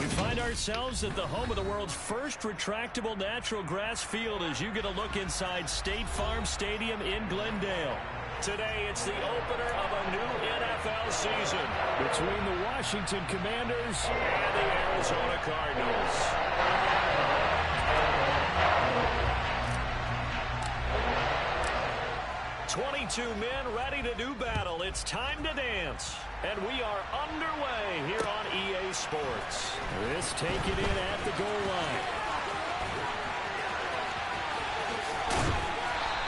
We find ourselves at the home of the world's first retractable natural grass field as you get a look inside State Farm Stadium in Glendale. Today, it's the opener of a new NFL season between the Washington Commanders and the Arizona Cardinals. 22 men ready to do battle. It's time to dance. And we are underway here on EA Sports. This take it in at the goal line.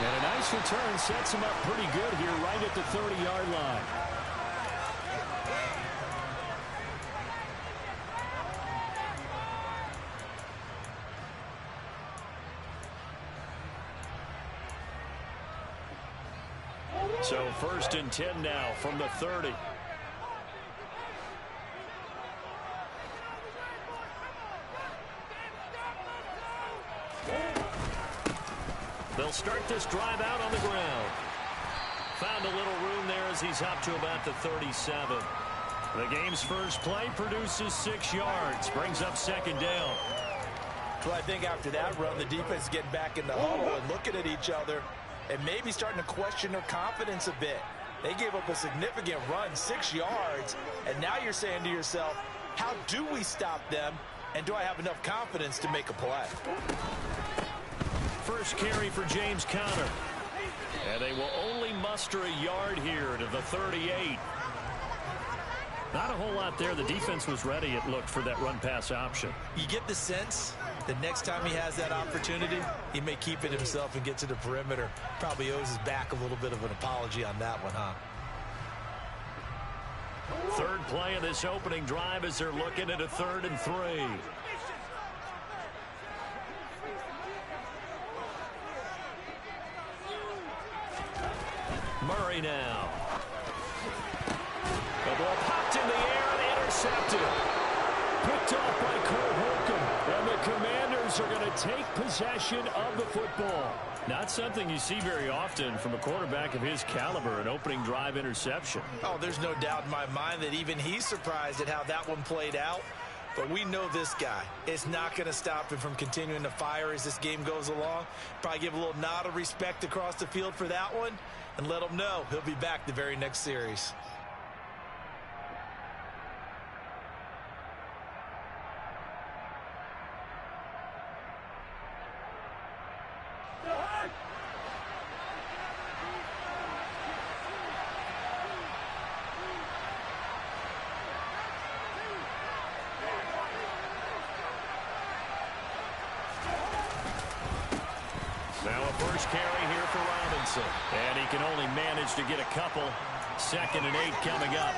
And a nice return sets him up pretty good here right at the 30-yard line. So 1st and 10 now from the 30. They'll start this drive out on the ground. Found a little room there as he's up to about the 37. The game's first play produces 6 yards. Brings up 2nd down. Well, I think after that run, the defense is getting back in the huddle and looking at each other and maybe starting to question their confidence a bit. They gave up a significant run, 6 yards, and now you're saying to yourself, how do we stop them, and do I have enough confidence to make a play? First carry for James Conner. And they will only muster a yard here to the 38. Not a whole lot there. The defense was ready, it looked, for that run-pass option. You get the sense that next time he has that opportunity, he may keep it himself and get to the perimeter. Probably owes his back a little bit of an apology on that one, huh? Third play of this opening drive as they're looking at a 3rd and 3. Murray now. The ball popped in the air and intercepted. Picked off by Cole Holcomb. And the Commanders are going to take possession of the football. Not something you see very often from a quarterback of his caliber, an opening drive interception. Oh, there's no doubt in my mind that even he's surprised at how that one played out. But we know this guy. It's not going to stop him from continuing to fire as this game goes along. Probably give a little nod of respect across the field for that one and let him know he'll be back the very next series. Now a first carry here for Robinson. And he can only manage to get a couple. 2nd and 8 coming up.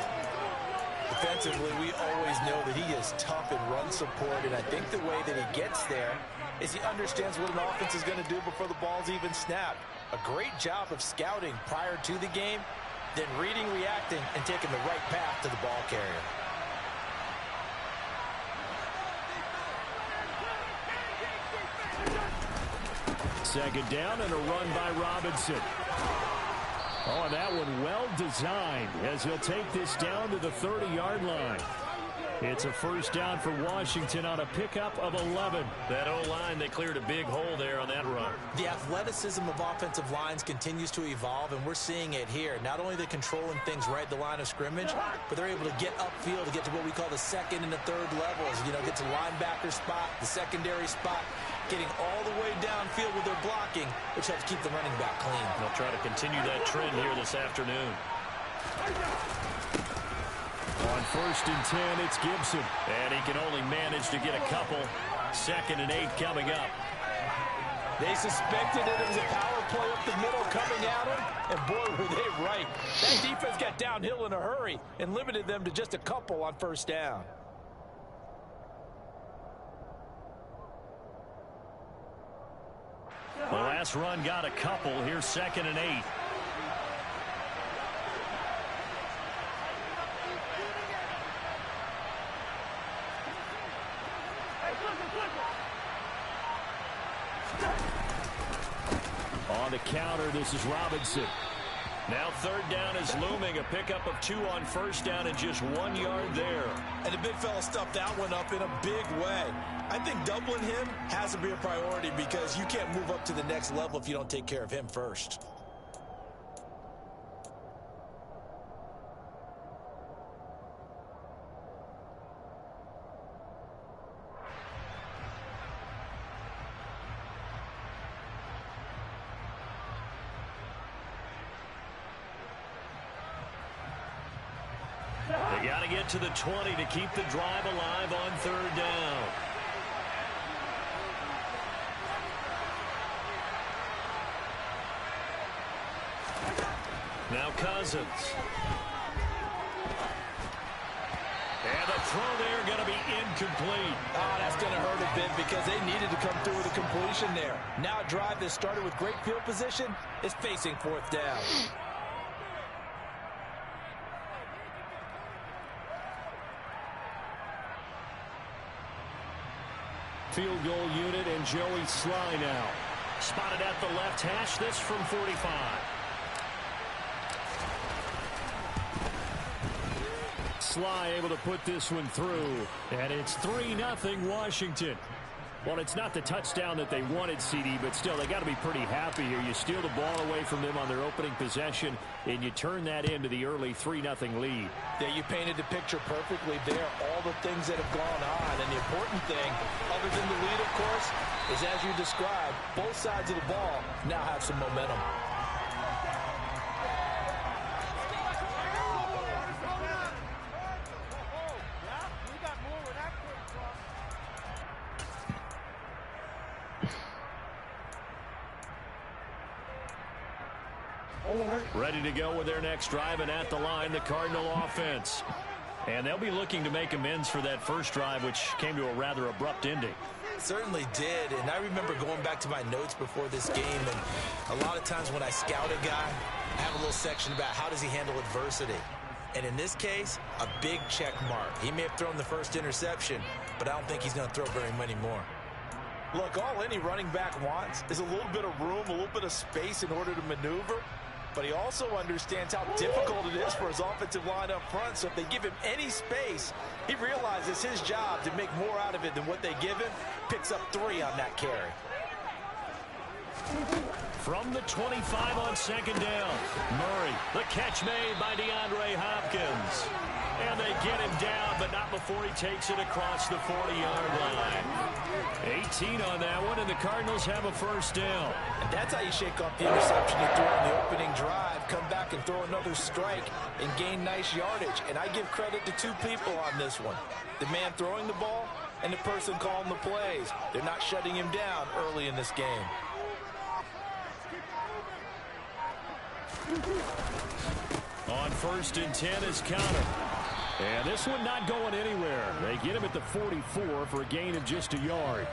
Defensively, we always know that he is tough in run support, and I think the way that he gets there is he understands what an offense is going to do before the ball's even snapped. A great job of scouting prior to the game, then reading, reacting, and taking the right path to the ball carrier. Second down and a run by Robinson. Oh, and that one well designed as he'll take this down to the 30-yard line. It's a first down for Washington on a pickup of 11. That O-line, they cleared a big hole there on that run. The athleticism of offensive lines continues to evolve, and we're seeing it here. Not only they're controlling things right at the line of scrimmage, but they're able to get upfield to get to what we call the 2nd and the 3rd levels. You know, get to linebacker spot, the secondary spot, getting all the way downfield with their blocking, which helps keep the running back clean. They'll try to continue that trend here this afternoon. On 1st and 10, it's Gibson. And he can only manage to get a couple. 2nd and 8 coming up. They suspected it was a power play up the middle coming at them, and boy, were they right. That defense got downhill in a hurry and limited them to just a couple on 1st down. The last run got a couple. Here's 2nd and 8. On the counter, this is Robinson. Now third down is looming. A pickup of 2 on first down and just 1 yard there. And the big fella stuffed that one up in a big way. I think doubling him has to be a priority because you can't move up to the next level if you don't take care of him first. They got to get to the 20 to keep the drive alive on third down. Now Cousins. And the throw there going to be incomplete. Oh, that's going to hurt a bit because they needed to come through with a completion there. Now a drive that started with great field position is facing fourth down. Field goal unit and Joey Sly now. Spotted at the left hash, this from 45. Sly able to put this one through. And it's 3-0 Washington. Well, it's not the touchdown that they wanted, CD, but still, they got to be pretty happy here. You steal the ball away from them on their opening possession, and you turn that into the early 3-0 lead. Yeah, you painted the picture perfectly there, all the things that have gone on. And the important thing, other than the lead, of course, is as you described, both sides of the ball now have some momentum. Ready to go with their next drive, and at the line, the Cardinal offense. And they'll be looking to make amends for that first drive, which came to a rather abrupt ending. Certainly did, and I remember going back to my notes before this game, and a lot of times when I scout a guy, I have a little section about how does he handle adversity. And in this case, a big check mark. He may have thrown the first interception, but I don't think he's going to throw very many more. Look, all any running back wants is a little bit of room, a little bit of space in order to maneuver. But he also understands how difficult it is for his offensive line up front. So if they give him any space, he realizes his job to make more out of it than what they give him. Picks up 3 on that carry. From the 25 on second down, Murray, the catch made by DeAndre Hopkins. And they get him down, but not before he takes it across the 40-yard line. 18 on that one, and the Cardinals have a first down. And that's how you shake off the interception you threw on the opening drive, come back and throw another strike and gain nice yardage. And I give credit to 2 people on this one. The man throwing the ball and the person calling the plays. They're not shutting him down early in this game. On first and 10 is Conner. And this one not going anywhere. They get him at the 44 for a gain of just a yard.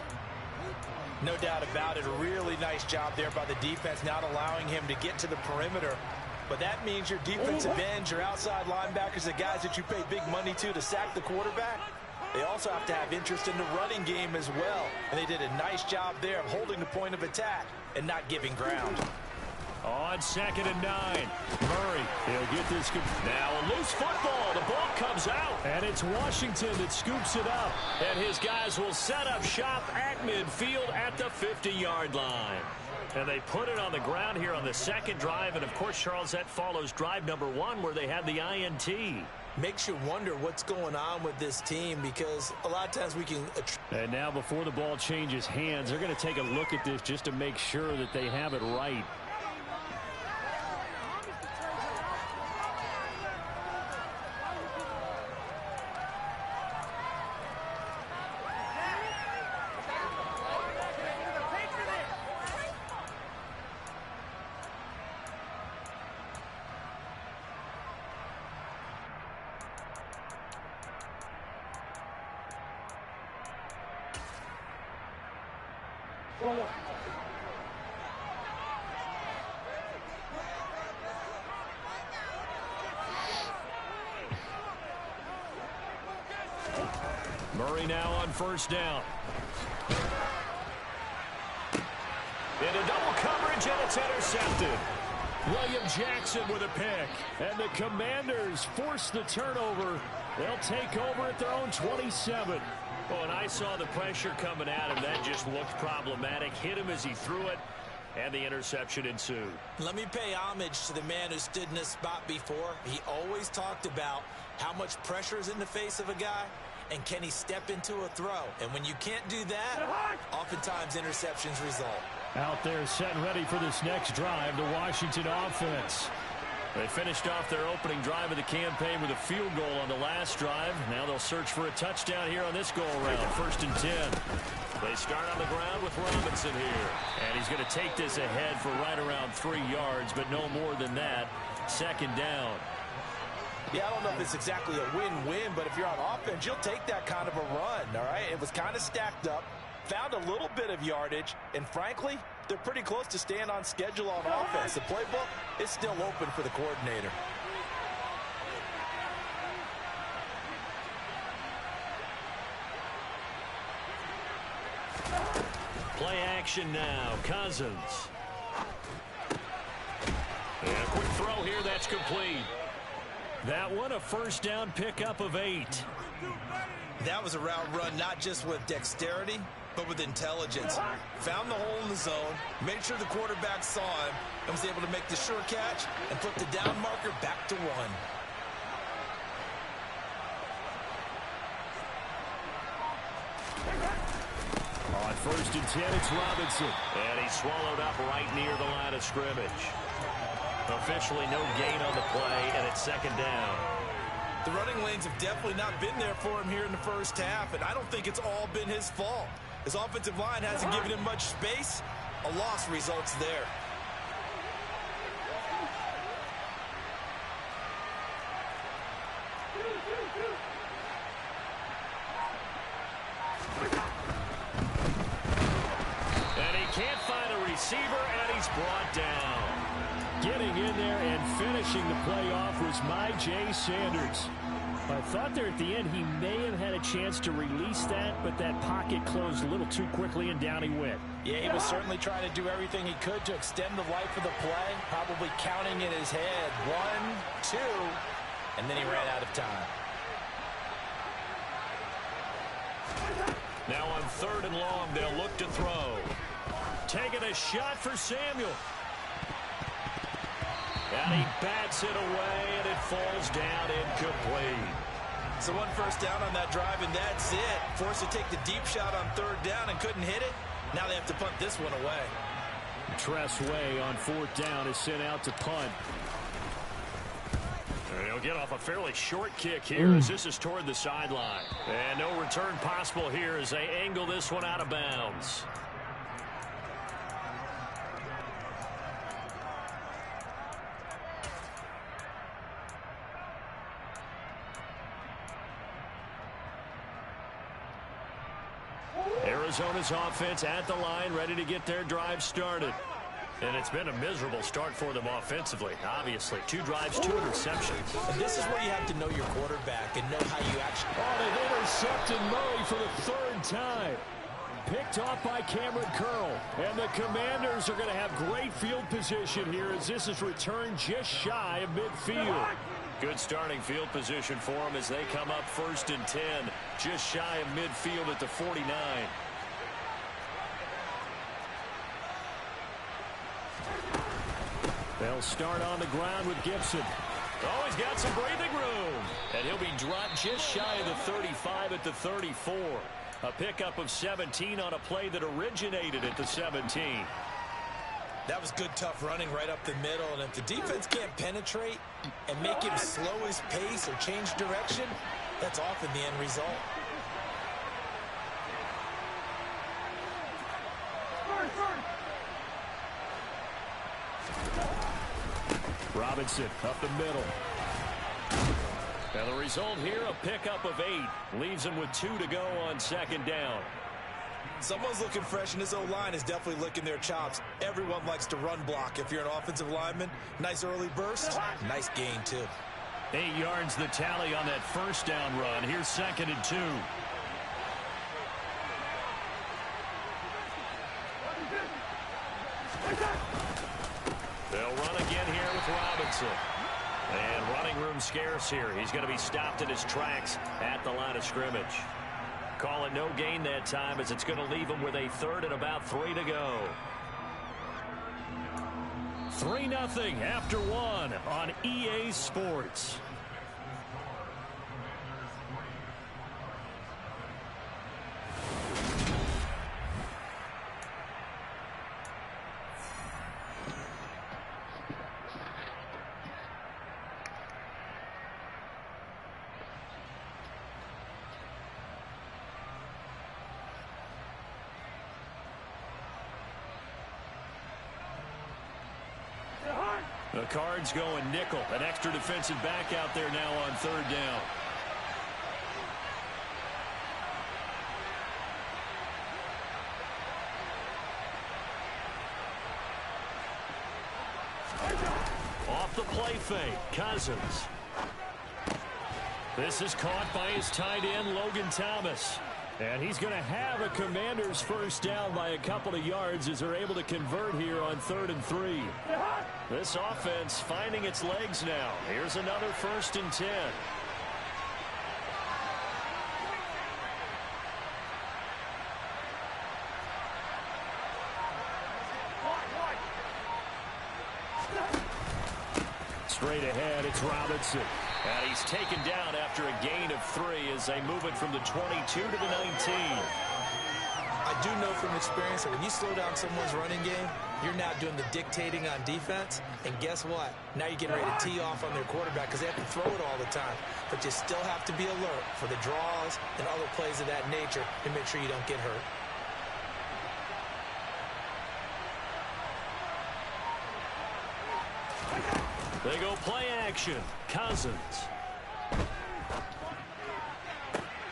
No doubt about it. A really nice job there by the defense, not allowing him to get to the perimeter. But that means your defensive ends, your outside linebackers, the guys that you pay big money to sack the quarterback, they also have to have interest in the running game as well. And they did a nice job there of holding the point of attack and not giving ground. On second and 9, Murray, he'll get this. Now a loose football. The ball comes out, and it's Washington that scoops it up. And his guys will set up shop at midfield at the 50-yard line. And they put it on the ground here on the second drive. And, of course, Charles, that follows drive number 1 where they had the INT. Makes you wonder what's going on with this team because a lot of times we can... And now before the ball changes hands, they're going to take a look at this just to make sure that they have it right. Murray now on first down. Into double coverage, and it's intercepted. William Jackson with a pick. And the Commanders force the turnover. They'll take over at their own 27. Oh, and I saw the pressure coming at him. That just looked problematic. Hit him as he threw it, and the interception ensued. Let me pay homage to the man who stood in this spot before. He always talked about how much pressure is in the face of a guy, and can he step into a throw. And when you can't do that, oftentimes interceptions result. Out there set and ready for this next drive, the Washington offense. They finished off their opening drive of the campaign with a field goal on the last drive. Now they'll search for a touchdown here on this go-around. 1st and 10. They start on the ground with Robinson here. And he's going to take this ahead for right around 3 yards, but no more than that. 2nd down. Yeah, I don't know if it's exactly a win-win, but if you're on offense, you'll take that kind of a run, all right? It was kind of stacked up, found a little bit of yardage, and frankly, they're pretty close to staying on schedule on offense. The playbook is still open for the coordinator. Play action now. Cousins. And a quick throw here. That's complete. That one a 1st down pickup of 8. That was a route run not just with dexterity, but with intelligence. Found the hole in the zone, made sure the quarterback saw him, and was able to make the sure catch and put the down marker back to 1. On 1st and 10, it's Robinson. And he's swallowed up right near the line of scrimmage. Officially no gain on the play, and it's 2nd down. The running lanes have definitely not been there for him here in the first half, and I don't think it's all been his fault. His offensive line hasn't given him much space. A loss results there. And he can't find a receiver, and he's brought down. Getting in there and finishing the play off was Myjai Sanders. I thought there at the end he may have had a chance to release that, but that pocket closed a little too quickly, and down he went. Yeah, he was certainly trying to do everything he could to extend the life of the play, probably counting in his head 1, 2, and then he ran out of time. Now on 3rd and long, they'll look to throw. Taking a shot for Samuel. And he bats it away, and it falls down incomplete. So 1 first down on that drive, and that's it. Forced to take the deep shot on 3rd down and couldn't hit it. Now they have to punt this one away. Tress Way on 4th down is sent out to punt. And he'll get off a fairly short kick here as this is toward the sideline. And no return possible here as they angle this one out of bounds. Arizona's offense at the line, ready to get their drive started. And it's been a miserable start for them offensively, obviously. 2 drives, 2 interceptions. And this is where you have to know your quarterback and know how you actually... Oh, they've intercepted Murray for the 3rd time. Picked off by Cameron Curl. And the Commanders are going to have great field position here as this is returned just shy of midfield. Good starting field position for them as they come up 1st and 10, just shy of midfield at the 49. They'll start on the ground with Gibson. Oh, he's got some breathing room. And he'll be dropped just shy of the 35 at the 34. A pickup of 17 on a play that originated at the 17. That was good, tough running right up the middle. And if the defense can't penetrate and make him slow his pace or change direction, that's often the end result. Robinson up the middle. And the result here, a pickup of 8. Leaves him with 2 to go on 2nd down. Someone's looking fresh, and his O-line is definitely licking their chops. Everyone likes to run block. If you're an offensive lineman, nice early burst, nice gain, too. 8 yards the tally on that 1st down run. Here's 2nd and 2. They'll run again here with Robinson. And running room scarce here. He's going to be stopped in his tracks at the line of scrimmage. Call it no gain that time as it's going to leave him with a third and about 3 to go. 3-0 after 1 on EA Sports. The Cards going nickel. An extra defensive back out there now on third down. Off the play fake, Cousins. This is caught by his tight end, Logan Thomas. And he's going to have a Commanders first down by a couple of yards as they're able to convert here on 3rd and 3. This offense finding its legs now. Here's another 1st and 10. Straight ahead, it's Robinson. And he's taken down after a gain of 3 as they move it from the 22 to the 19. I do know from experience that when you slow down someone's running game, you're now doing the dictating on defense. And guess what? Now you're getting ready to tee off on their quarterback because they have to throw it all the time. But you still have to be alert for the draws and other plays of that nature to make sure you don't get hurt. They go play action. Cousins.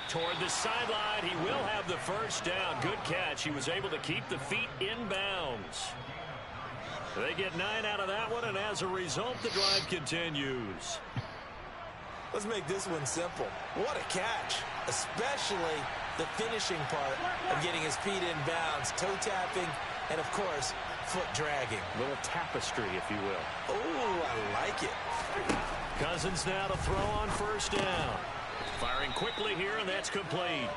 Toward the sideline. He will have the first down. Good catch. He was able to keep the feet in bounds. They get 9 out of that one, and as a result, the drive continues. Let's make this one simple. What a catch, especially the finishing part of getting his feet in bounds, toe tapping, and, of course, foot dragging. Little tapestry, if you will. Oh, I like it. Cousins now to throw on first down. Firing quickly here, and that's complete.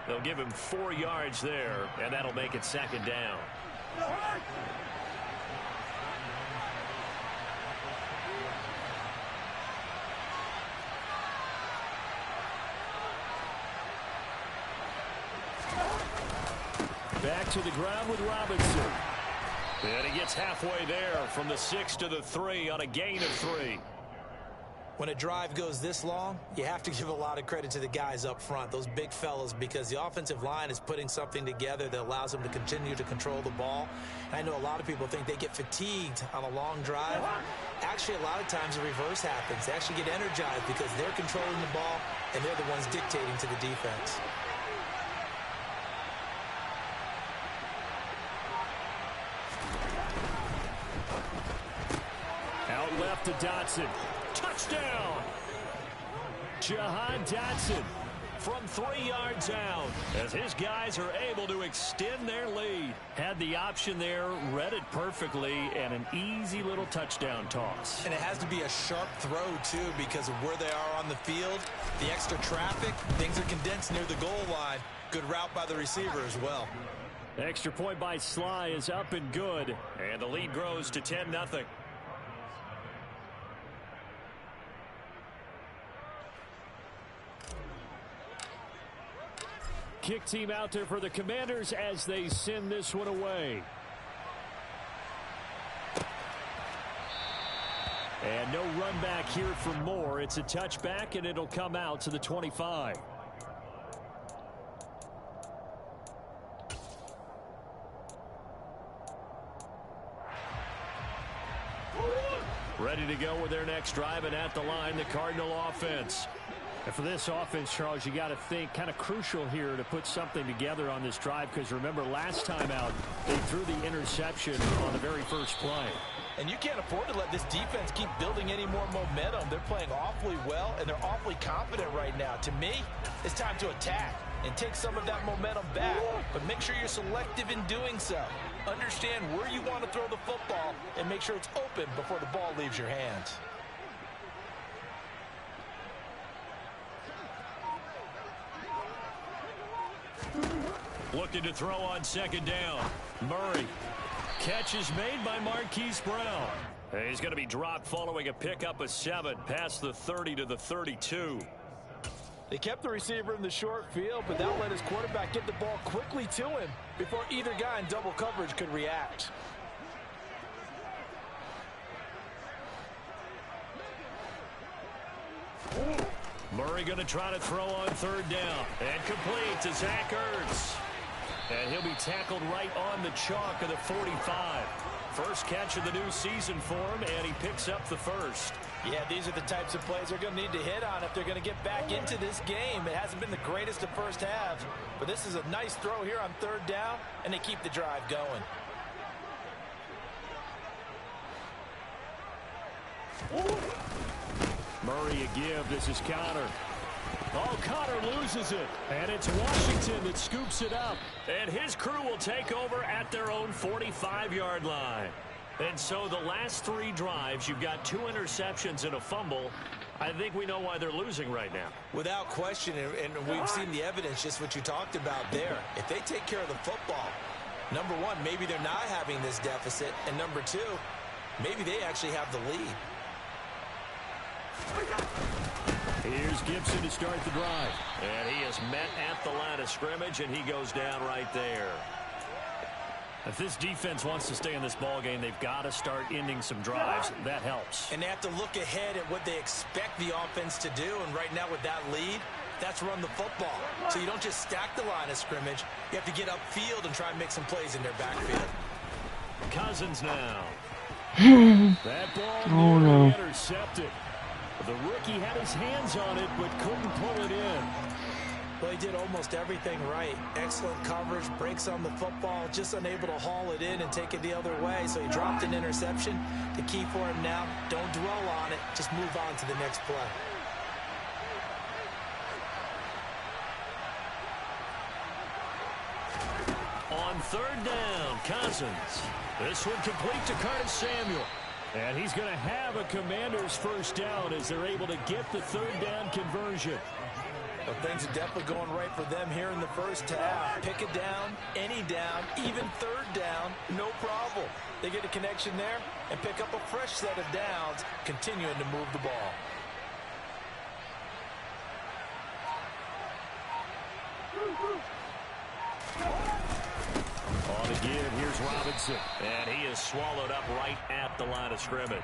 They'll give him 4 yards there, and that'll make it 2nd down. Back to the ground with Robinson. And he gets halfway there from the 6 to the 3 on a gain of 3. When a drive goes this long, you have to give a lot of credit to the guys up front, those big fellas, because the offensive line is putting something together that allows them to continue to control the ball. And I know a lot of people think they get fatigued on a long drive. Actually, a lot of times the reverse happens. They actually get energized because they're controlling the ball and they're the ones dictating to the defense. Out left to Dotson. Touchdown! Jahan Dotson from 3 yards out as his guys are able to extend their lead. Had the option there, read it perfectly, and an easy little touchdown toss. And it has to be a sharp throw, too, because of where they are on the field. The extra traffic, things are condensed near the goal line. Good route by the receiver as well. Extra point by Sly is up and good, and the lead grows to 10-0. Kick team out there for the Commanders as they send this one away. And no run back here for Moore. It's a touchback, and it'll come out to the 25. Ready to go with their next drive, and at the line, the Cardinal offense. And for this offense, Charles, you got to think kind of crucial here to put something together on this drive, because remember last time out they threw the interception on the very first play. And you can't afford to let this defense keep building any more momentum. They're playing awfully well, and they're awfully confident right now. To me, it's time to attack. and take some of that momentum back, but make sure you're selective in doing so. Understand where you want to throw the football and make sure it's open before the ball leaves your hands. Looking to throw on second down. Murray. Catch is made by Marquise Brown. He's going to be dropped following a pickup of 7 past the 30 to the 32. They kept the receiver in the short field, but that let his quarterback get the ball quickly to him before either guy in double coverage could react. Murray going to try to throw on third down. And complete to Zach Ertz. And he'll be tackled right on the chalk of the 45. First catch of the new season for him, and he picks up the first. Yeah, these are the types of plays they're going to need to hit on if they're going to get back into this game. It hasn't been the greatest of first halves, but this is a nice throw here on third down, and they keep the drive going. Murray a give. This is Conner. Oh, Conner loses it. And it's Washington that scoops it up. And his crew will take over at their own 45-yard line. And so the last 3 drives, you've got 2 interceptions and a fumble. I think we know why they're losing right now. Without question, and we've seen the evidence, just what you talked about there. If they take care of the football, number one, maybe they're not having this deficit. And number 2, maybe they actually have the lead. Here's Gibson to start the drive. And he is met at the line of scrimmage, and he goes down right there. If this defense wants to stay in this ball game, they've got to start ending some drives. That helps. And they have to look ahead at what they expect the offense to do. And right now with that lead, that's run the football. So you don't just stack the line of scrimmage. You have to get upfield and try and make some plays in their backfield. Cousins now. That ball nearly intercepted. The rookie had his hands on it, but couldn't pull it in. Well, he did almost everything right. Excellent coverage, breaks on the football, just unable to haul it in and take it the other way. So he dropped an interception. The key for him now, don't dwell on it. Just move on to the next play. On third down, Cousins. This one complete to Curtis Samuel. And he's going to have a Commander's first down as they're able to get the third down conversion. Well, things are definitely going right for them here in the first half. Pick it down, any down, even third down, no problem. They get a connection there and pick up a fresh set of downs, continuing to move the ball. On the give, here's Robinson. And he is swallowed up right at the line of scrimmage.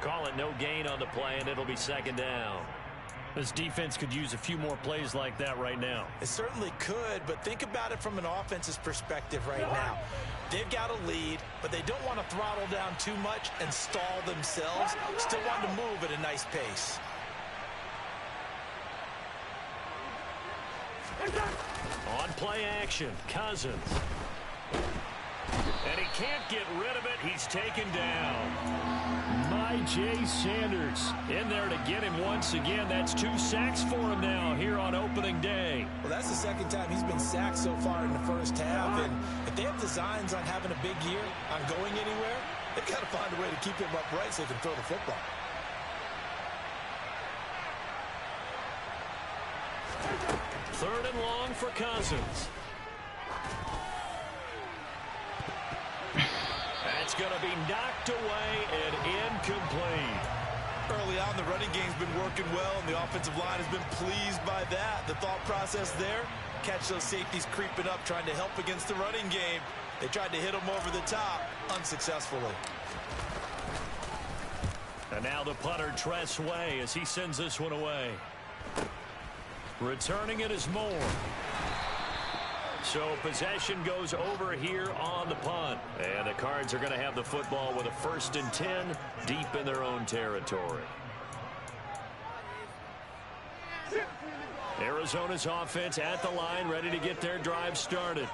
Call it no gain on the play, and it'll be second down. This defense could use a few more plays like that right now. It certainly could, but think about it from an offense's perspective right now. They've got a lead, but they don't want to throttle down too much and stall themselves. Still want to move at a nice pace. On play action, Cousins. And he can't get rid of it. He's taken down. Jay Sanders in there to get him once again. That's 2 sacks for him now here on opening day. Well, that's the second time he's been sacked so far in the first half. And if they have designs on having a big year, on going anywhere, they've got to find a way to keep him upright so they can throw the football. Third and long for Cousins. That's going to be knocked away and incomplete. Early on, the running game's been working well, and the offensive line has been pleased by that. The thought process there, catch those safeties creeping up, trying to help against the running game. They tried to hit them over the top, unsuccessfully. And now the punter, Tress Way, as he sends this one away. Returning it is Moore. So possession goes over here on the punt. And the Cards are going to have the football with a 1st and 10 deep in their own territory. Arizona's offense at the line, ready to get their drive started.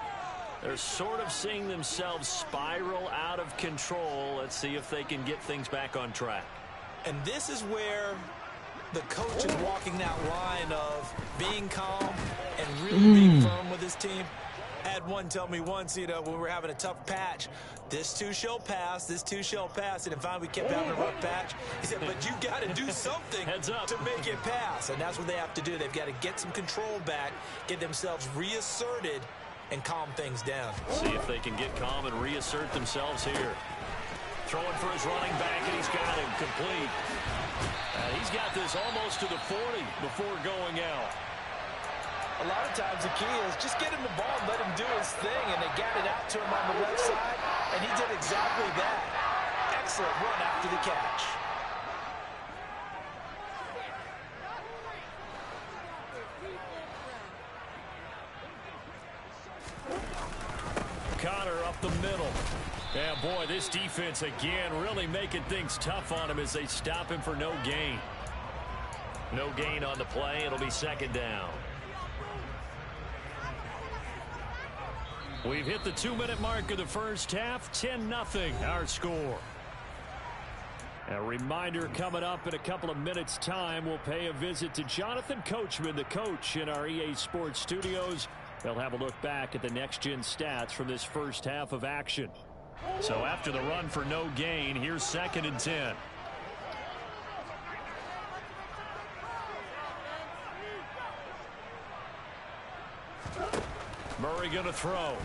They're sort of seeing themselves spiral out of control. Let's see if they can get things back on track. And this is where the coach is walking that line of being calm and really being firm with his team. I had one tell me once, when we were having a tough patch, this too shall pass, this too shall pass. And finally we kept having a rough patch. He said, but you got to do something to make it pass. And that's what they have to do. They've got to get some control back, get themselves reasserted, and calm things down. See if they can get calm and reassert themselves here. Throwing for his running back, and he's got him complete. He's got this almost to the 40 before going out. A lot of times the key is just get him the ball and let him do his thing, and they got it out to him on the left side, and he did exactly that. Excellent run after the catch. Connor up the middle. Yeah, boy, this defense again really making things tough on him as they stop him for no gain. No gain on the play. It'll be second down. We've hit the 2-minute mark of the first half. 10-0 our score. A reminder coming up in a couple of minutes' time. We'll pay a visit to Jonathan Coachman, the coach in our EA Sports studios. They'll have a look back at the next-gen stats from this first half of action. So after the run for no gain, here's 2nd and 10. Murray going to throw.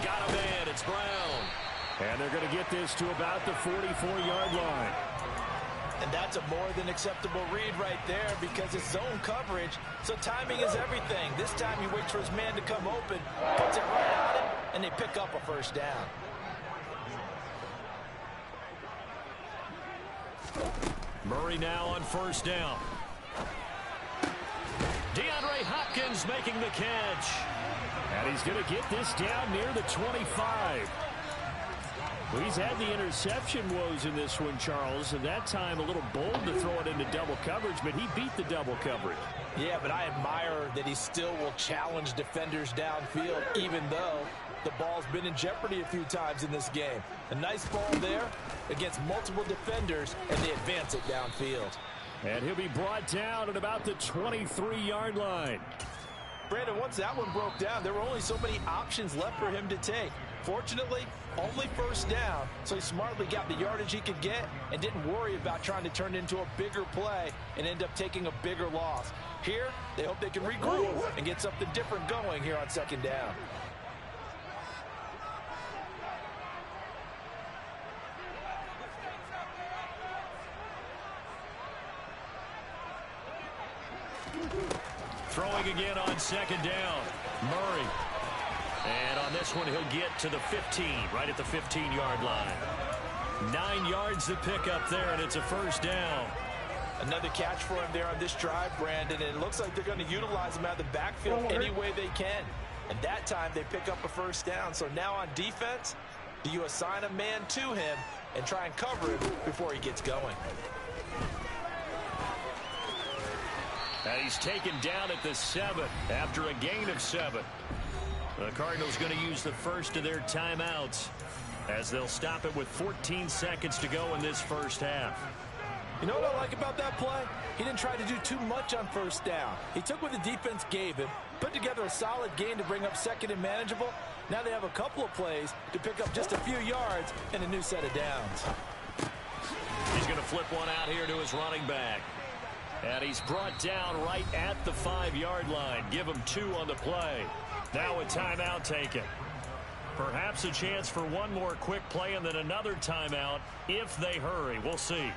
Got a man. It's Brown. And they're going to get this to about the 44-yard line. And that's a more than acceptable read right there because it's zone coverage, so timing is everything. This time he waits for his man to come open, puts it right on him, and they pick up a first down. Murray now on first down. DeAndre Hopkins making the catch. And he's going to get this down near the 25. Well, he's had the interception woes in this one, Charles, and that time a little bold to throw it into double coverage, but he beat the double coverage. Yeah, but I admire that he still will challenge defenders downfield, even though the ball's been in jeopardy a few times in this game. A nice ball there against multiple defenders, and they advance it downfield. And he'll be brought down at about the 23-yard line. Brandon, once that one broke down, there were only so many options left for him to take. Fortunately, only first down, so he smartly got the yardage he could get and didn't worry about trying to turn it into a bigger play and end up taking a bigger loss. Here, they hope they can regroup and get something different going here on 2nd down. Throwing again on 2nd down. Murray. And on this one, he'll get to the 15, right at the 15-yard line. 9 yards to pick up there, and it's a first down. Another catch for him there on this drive, Brandon, and it looks like they're going to utilize him out of the backfield any way they can. And that time, they pick up a first down. So now on defense, do you assign a man to him and try and cover him before he gets going? And he's taken down at the 7 after a gain of 7. The Cardinals going to use the first of their timeouts as they'll stop it with 14 seconds to go in this first half. You know what I like about that play? He didn't try to do too much on first down. He took what the defense gave him, put together a solid gain to bring up 2nd and manageable. Now they have a couple of plays to pick up just a few yards and a new set of downs. He's going to flip one out here to his running back. And he's brought down right at the 5-yard line. Give him 2 on the play. Now a timeout taken. Perhaps a chance for one more quick play and then another timeout if they hurry. We'll see.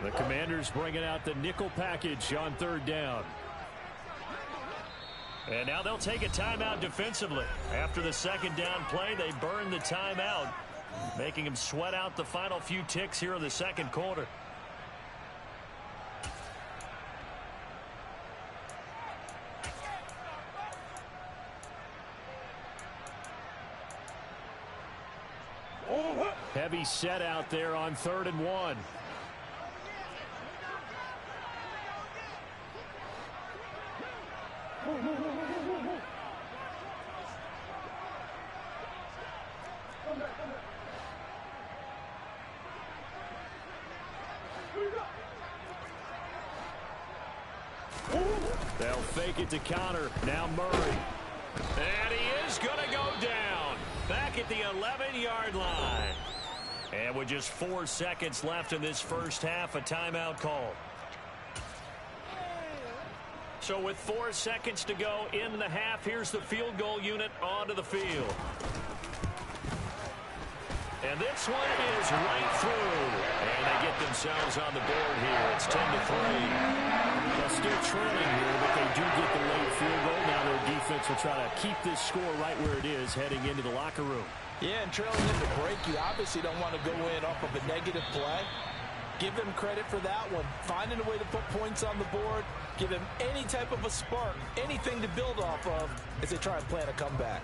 The Commanders bringing out the nickel package on 3rd down. And now they'll take a timeout defensively. After the 2nd down play, they burn the timeout, making him sweat out the final few ticks here in the 2nd quarter. Heavy set out there on 3rd and 1. They'll fake it to counter. Now Murray. And he is going to go down. Back at the 11-yard line. And with just 4 seconds left in this first half, a timeout call. So with 4 seconds to go in the half, here's the field goal unit onto the field. And this one is right through. And they get themselves on the board here. It's 10-3. They're still trailing here, but they do get the late field goal. Now their defense will try to keep this score right where it is heading into the locker room. Yeah, and trailing in the break, you obviously don't want to go in off of a negative play. Give them credit for that one. Finding a way to put points on the board. Give them any type of a spark, anything to build off of as they try and plan a comeback.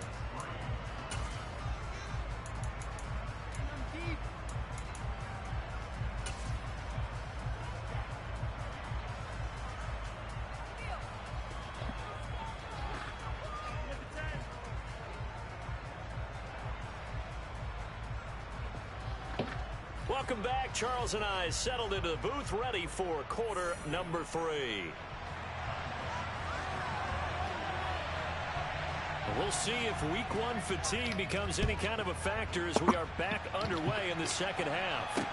Welcome back. Charles and I settled into the booth, ready for quarter number 3. We'll see if week 1 fatigue becomes any kind of a factor as we are back underway in the second half.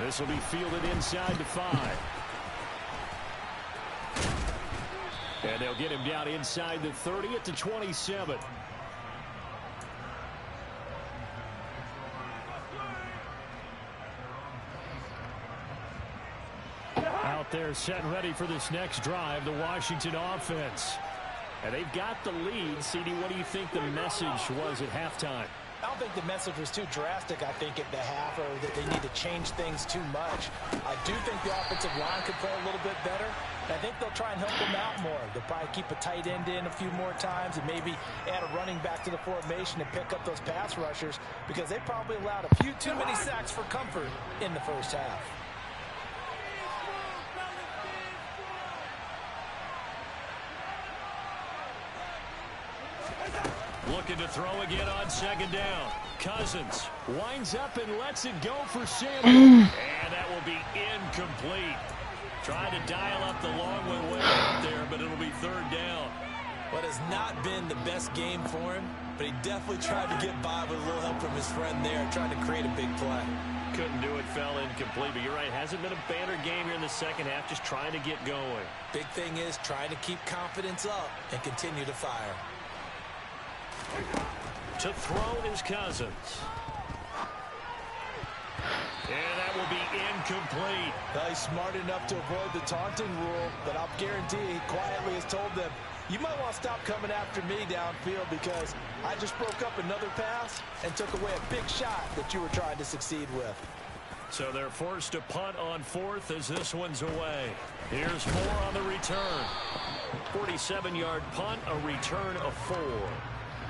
This will be fielded inside the 5. And they'll get him down inside the 30 at the 27. Out there set and ready for this next drive, the Washington offense. And they've got the lead. CD, what do you think the message was at halftime? I don't think the message was too drastic, I think, at the half, or that they need to change things too much. I do think the offensive line could play a little bit better. I think they'll try and help them out more. They'll probably keep a tight end in a few more times and maybe add a running back to the formation and pick up those pass rushers, because they probably allowed a few too many sacks for comfort in the first half. Looking to throw again on second down. Cousins winds up and lets it go for Samuel. And that will be incomplete. Trying to dial up the long one way out there, but it'll be third down. What has not been the best game for him, but he definitely tried to get by with a little help from his friend there, trying to create a big play. Couldn't do it, fell incomplete, but you're right, hasn't been a banner game here in the second half, just trying to get going. Big thing is trying to keep confidence up and continue to fire. To throw is Cousins. And that will be incomplete. Well, he's smart enough to avoid the taunting rule, but I'll guarantee he quietly has told them, you might want to stop coming after me downfield, because I just broke up another pass and took away a big shot that you were trying to succeed with. So they're forced to punt on 4th as this one's away. Here's Moore on the return. 47-yard punt, a return of 4.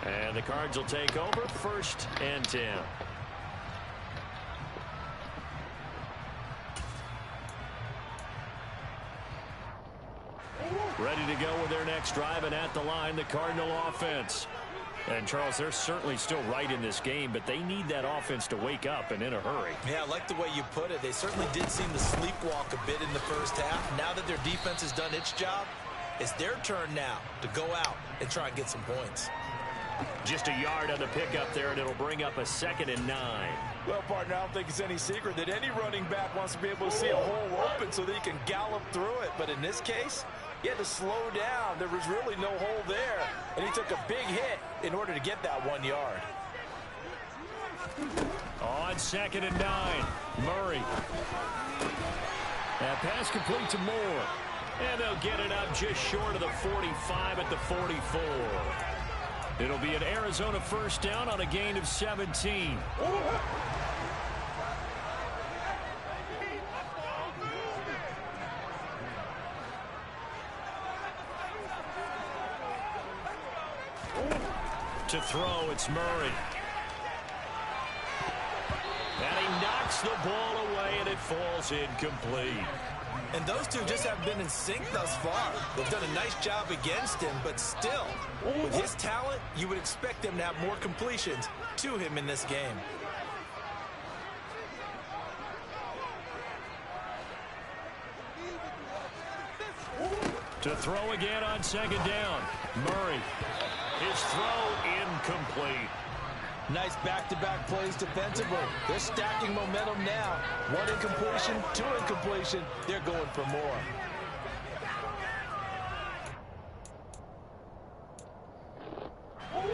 And the Cards will take over, 1st and 10. Ready to go with their next drive, and at the line, the Cardinal offense. And, Charles, they're certainly still right in this game, but they need that offense to wake up and in a hurry. Yeah, I like the way you put it. They certainly did seem to sleepwalk a bit in the first half. Now that their defense has done its job, it's their turn now to go out and try and get some points. Just a yard on the pickup there, and it'll bring up a 2nd and 9. Well, partner, I don't think it's any secret that any running back wants to be able to see a hole open so that he can gallop through it. But in this case, he had to slow down. There was really no hole there, and he took a big hit in order to get that 1 yard. On 2nd and 9, Murray. That pass complete to Moore. And they'll get it up just short of the 45 at the 44. It'll be an Arizona first down on a gain of 17. To throw, it's Murray. And he knocks the ball away, and it falls incomplete. And those two just haven't been in sync thus far. They've done a nice job against him, but still, with his talent, you would expect him to have more completions to him in this game. To throw again on second down. Murray. His throw incomplete. Nice back-to-back plays defensively. They're stacking momentum now. One incompletion, two incompletion. They're going for more.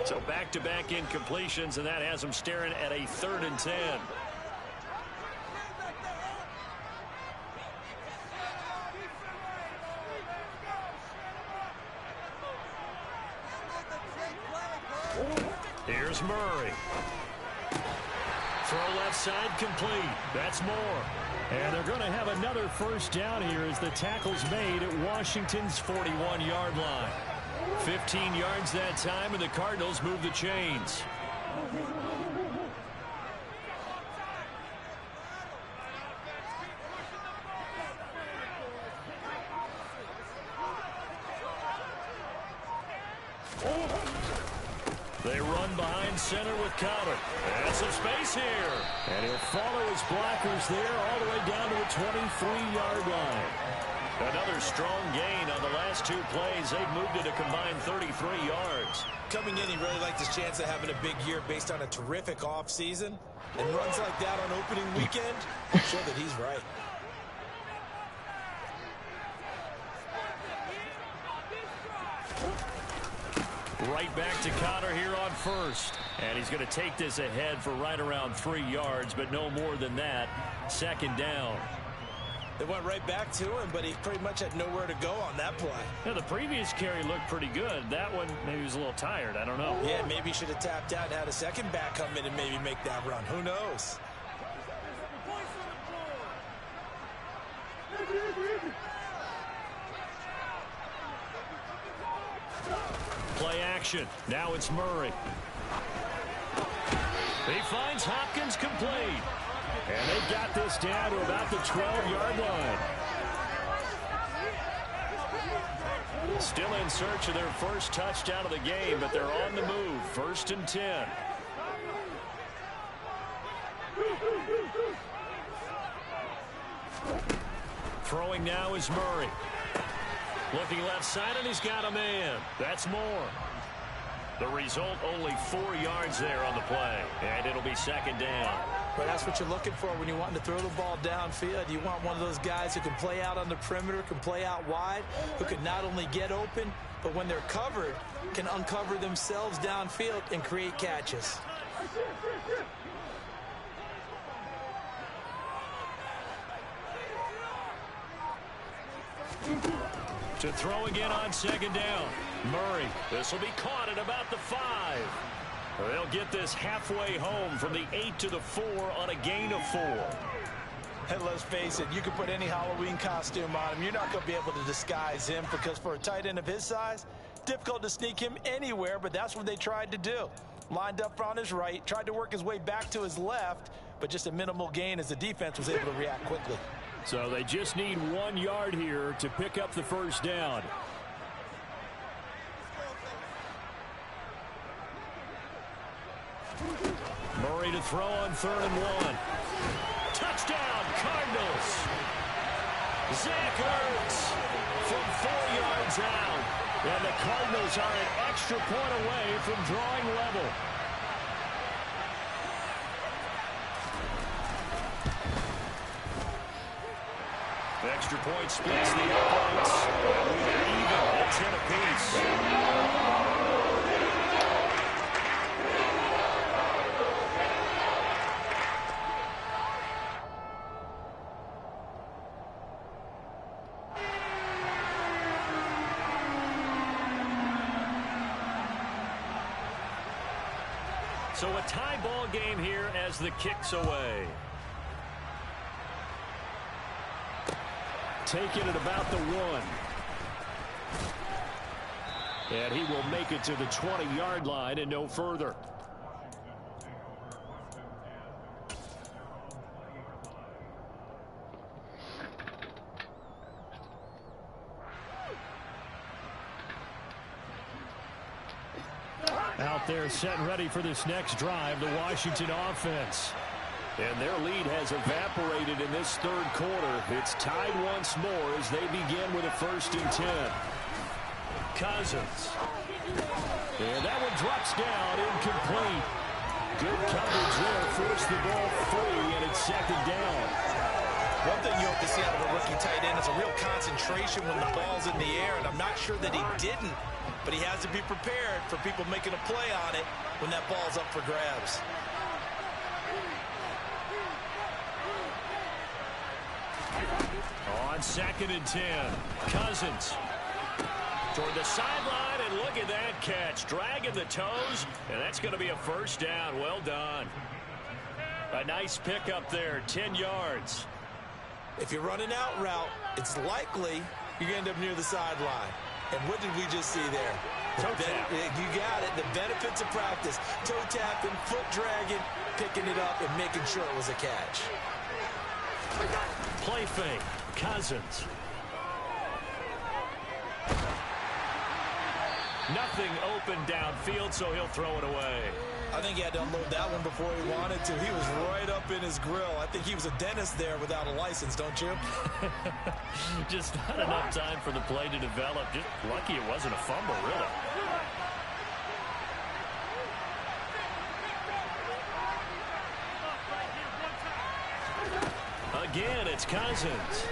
So back-to-back incompletions, and that has them staring at a 3rd and 10. Here's Murray. Throw left side complete. That's more. And they're going to have another first down here as the tackle's made at Washington's 41-yard line. 15 yards that time, and the Cardinals move the chains. They run behind center with Cotter. And some space here. And he'll follow his blockers there all the way down to the 23-yard line. Another strong gain on the last 2 plays. They've moved it a combined 33 yards. Coming in, he really liked his chance of having a big year based on a terrific offseason. And runs like that on opening weekend show that he's right. Right back to Cotter here on first. And he's going to take this ahead for right around 3 yards, but no more than that. Second down. They went right back to him, but he pretty much had nowhere to go on that play. Yeah, the previous carry looked pretty good. That one, maybe he was a little tired. I don't know. Yeah, maybe he should have tapped out and had a second back come in and maybe make that run. Who knows? Play action. Now it's Murray. He finds Hopkins complete. And they've got this down to about the 12-yard line. Still in search of their first touchdown of the game, but they're on the move. 1st and 10. Throwing now is Murray. Looking left side, and he's got a man. That's more. The result, only 4 yards there on the play. And it'll be second down. But that's what you're looking for when you want to throw the ball downfield. You want one of those guys who can play out on the perimeter, can play out wide, who can not only get open, but when they're covered, can uncover themselves downfield and create catches. To throw again on second down. Murray. This will be caught at about the 5. They'll get this halfway home from the 8 to the 4 on a gain of 4. And let's face it, you can put any Halloween costume on him. You're not going to be able to disguise him because for a tight end of his size, difficult to sneak him anywhere, but that's what they tried to do. Lined up on his right, tried to work his way back to his left, but just a minimal gain as the defense was able to react quickly. So they just need 1 yard here to pick up the first down. Murray to throw on 3rd and 1. Touchdown, Cardinals. Zach Ertz from 4 yards out. And the Cardinals are an extra point away from drawing level. Extra point splits the uprights. Even at 10 apiece. So a tie ball game here as the kick's away. Taken at about the 1. And he will make it to the 20-yard line and no further. Out there set and ready for this next drive, the Washington offense. And their lead has evaporated in this 3rd quarter. It's tied once more as they begin with a 1st and 10. Cousins. And that one drops down, incomplete. Good coverage there, forced the ball free, and it's second down. One thing you hope to see out of a rookie tight end is a real concentration when the ball's in the air, and I'm not sure that he didn't, but he has to be prepared for people making a play on it when that ball's up for grabs. On 2nd and 10, Cousins toward the sideline, and look at that catch, dragging the toes, and that's going to be a first down. Well done. A nice pickup there, 10 yards. If you're running out route, it's likely you're going to end up near the sideline. And what did we just see there? Toe tap. You got it. The benefits of practice. Toe tapping, foot dragging, picking it up, and making sure it was a catch. Play fake. Cousins. Nothing open downfield, so he'll throw it away. I think he had to unload that one before he wanted to. He was right up in his grill. I think he was a dentist there without a license, don't you? Just not enough time for the play to develop. Just lucky it wasn't a fumble, really. Again, it's Cousins.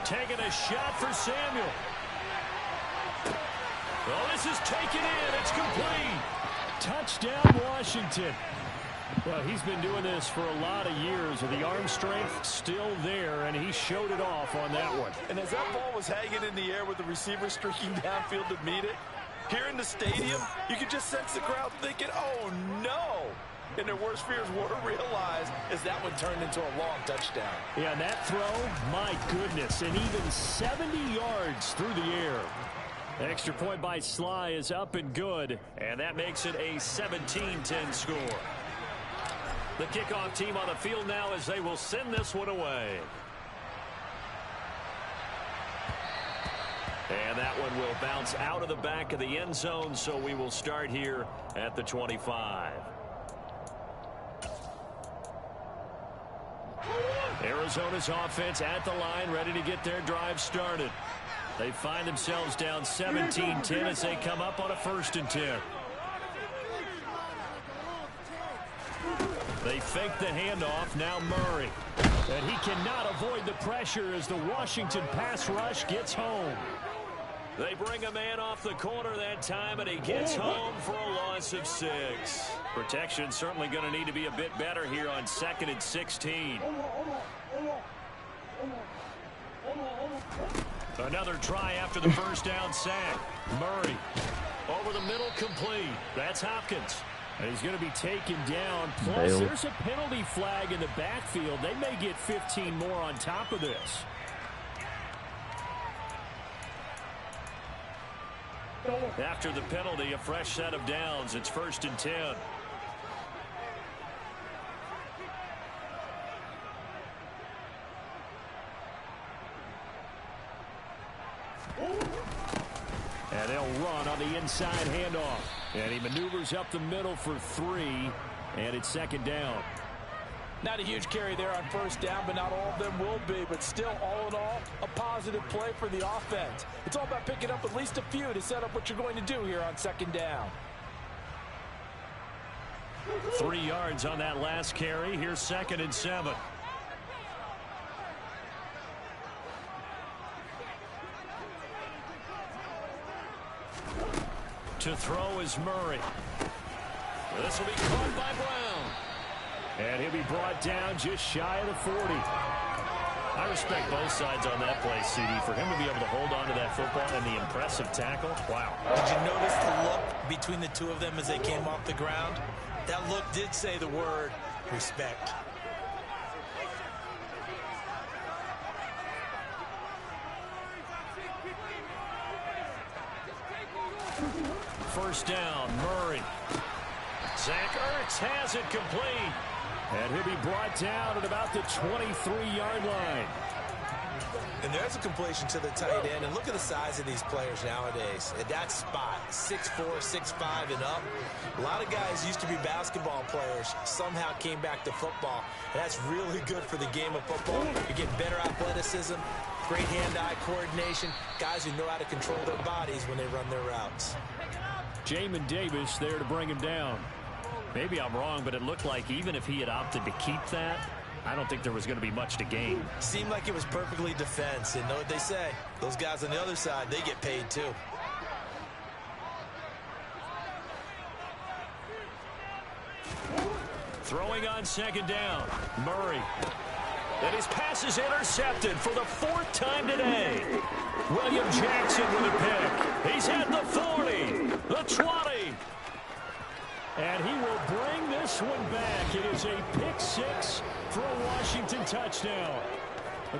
Taking a shot for Samuel. Well, this is taken in. It's complete. Touchdown, Washington. Well, he's been doing this for a lot of years, with the arm strength still there, and he showed it off on that one. And as that ball was hanging in the air with the receiver streaking downfield to meet it, here in the stadium, you could just sense the crowd thinking, oh, no. And their worst fears were realized as that one turned into a long touchdown. Yeah, and that throw, my goodness, and even 70 yards through the air. The extra point by Sly is up and good, and that makes it a 17-10 score. The kickoff team on the field now as they will send this one away. And that one will bounce out of the back of the end zone, so we will start here at the 25. Arizona's offense at the line, ready to get their drive started. They find themselves down 17-10 as they come up on a 1st and 10. They fake the handoff, now Murray. And he cannot avoid the pressure as the Washington pass rush gets home. They bring a man off the corner that time, and he gets home for a loss of 6. Protection certainly going to need to be a bit better here on 2nd and 16. Another try after the first down sack. Murray over the middle, complete. That's Hopkins. And he's going to be taken down. Plus, there's a penalty flag in the backfield. They may get 15 more on top of this. After the penalty, a fresh set of downs. It's 1st and 10. And they'll run on the inside handoff. And he maneuvers up the middle for 3. And it's 2nd down. Not a huge carry there on 1st down, but not all of them will be. But still, all in all, a positive play for the offense. It's all about picking up at least a few to set up what you're going to do here on 2nd down. 3 yards on that last carry. Here's 2nd and 7. To throw is Murray. This will be caught by Brown. And he'll be brought down just shy of the 40. I respect both sides on that play, CD. For him to be able to hold on to that football and the impressive tackle, wow. Did you notice the look between the two of them as they came off the ground? That look did say the word respect. First down, Murray. Zach Ertz has it complete. And he'll be brought down at about the 23-yard line. And there's a completion to the tight end. And look at the size of these players nowadays. At that spot, 6'4", 6'5", and up. A lot of guys used to be basketball players, somehow came back to football. And that's really good for the game of football. You get better athleticism, great hand-eye coordination, guys who know how to control their bodies when they run their routes. Jamin Davis there to bring him down. Maybe I'm wrong, but it looked like even if he had opted to keep that, I don't think there was going to be much to gain. Seemed like it was perfectly defense. And know what they say? Those guys on the other side, they get paid too. Throwing on second down. Murray. And his pass is intercepted for the 4th time today. William Jackson with a pick. He's at the 40, the 20. And he will bring this one back. It is a pick 6 for a Washington touchdown.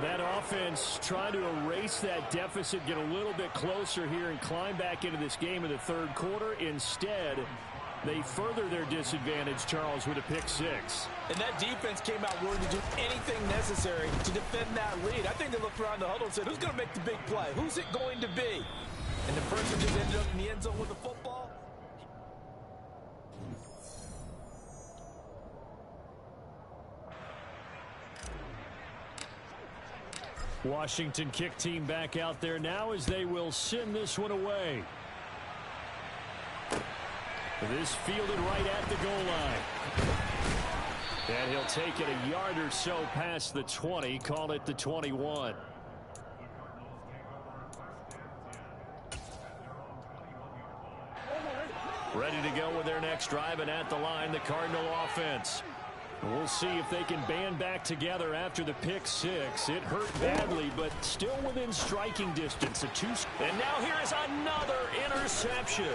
That offense trying to erase that deficit, get a little bit closer here and climb back into this game in the 3rd quarter. Instead, they further their disadvantage, Charles, with a pick 6. And that defense came out willing to do anything necessary to defend that lead. I think they looked around the huddle and said, who's going to make the big play? Who's it going to be? And the person just ended up in the end zone with the football. Washington kick team back out there now as they will send this one away. This fielded right at the goal line. And he'll take it a yard or so past the 20, call it the 21. Ready to go with their next drive, and at the line, the Cardinal offense. We'll see if they can band back together after the pick 6. It hurt badly, but still within striking distance. And now here is another interception.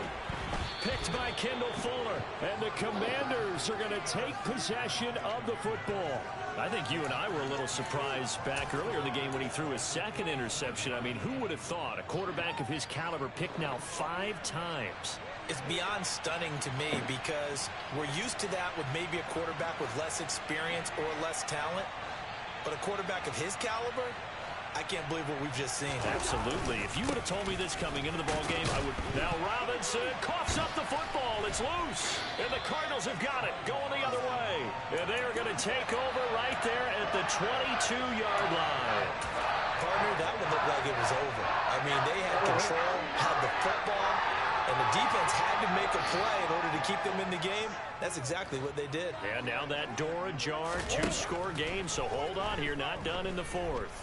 Picked by Kendall Fuller. And the Commanders are going to take possession of the football. I think you and I were a little surprised back earlier in the game when he threw his 2nd interception. I mean, who would have thought a quarterback of his caliber picked now 5 times? It's beyond stunning to me because we're used to that with maybe a quarterback with less experience or less talent. But a quarterback of his caliber, I can't believe what we've just seen. Absolutely. If you would have told me this coming into the ballgame, I would. Now Robinson coughs up the football. It's loose. And the Cardinals have got it going the other way. And they are going to take over right there at the 22-yard line. Partner, that one looked like it was over. I mean, they had control, had the football, and the defense had to make a play in order to keep them in the game. That's exactly what they did. And now that door ajar, 2-score game, so hold on here, not done in the 4th.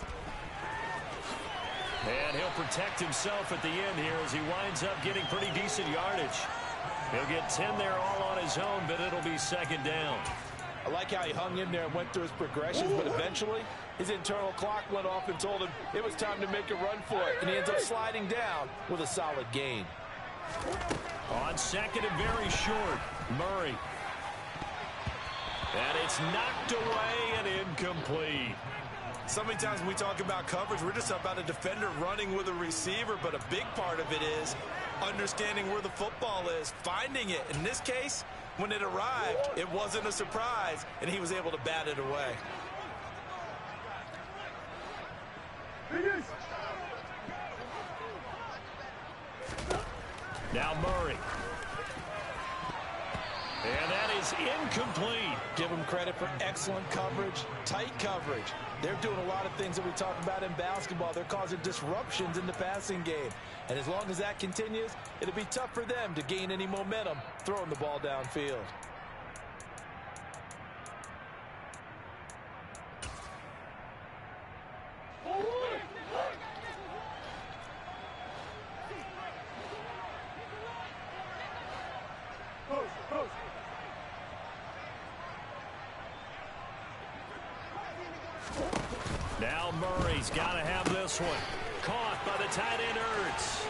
And he'll protect himself at the end here as he winds up getting pretty decent yardage. He'll get 10 there all on his own, but it'll be 2nd down. I like how he hung in there and went through his progressions, but eventually his internal clock went off and told him it was time to make a run for it. And he ends up sliding down with a solid gain. On 2nd and very short, Murray. And it's knocked away and incomplete. So many times when we talk about coverage, we're just about a defender running with a receiver, but a big part of it is understanding where the football is, finding it. In this case, when it arrived, it wasn't a surprise, and he was able to bat it away. Now Murray. And that is incomplete. Give them credit for excellent coverage, tight coverage. They're doing a lot of things that we talk about in basketball. They're causing disruptions in the passing game. And as long as that continues, it'll be tough for them to gain any momentum throwing the ball downfield. Now Murray's got to have this one. Caught by the tight end Ertz.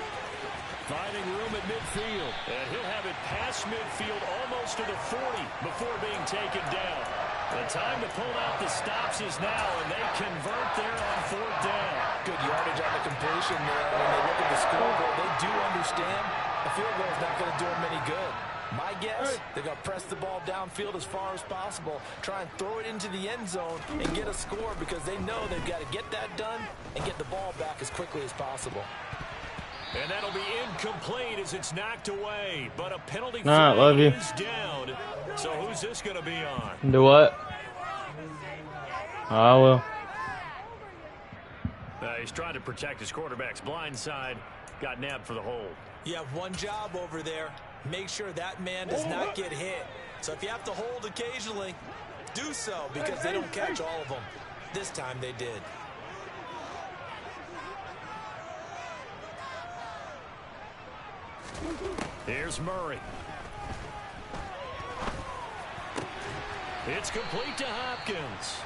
Finding room at midfield. And he'll have it past midfield almost to the 40 before being taken down. The time to pull out the stops is now, and they convert there on 4th down. Good yardage on the completion there. When they look at the scoreboard, they do understand the field goal is not going to do them any good. My guess, they're going to press the ball downfield as far as possible, try and throw it into the end zone and get a score because they know they've got to get that done and get the ball back as quickly as possible. And that'll be incomplete as it's knocked away. But a penalty love you. is down. So who's this going to be on? Do what? I will. He's trying to protect his quarterback's blind side. Got nabbed for the hold. You have one job over there. Make sure that man does not get hit. So if you have to hold occasionally, do so because they don't catch all of them. This time they did. Here's Murray. It's complete to Hopkins.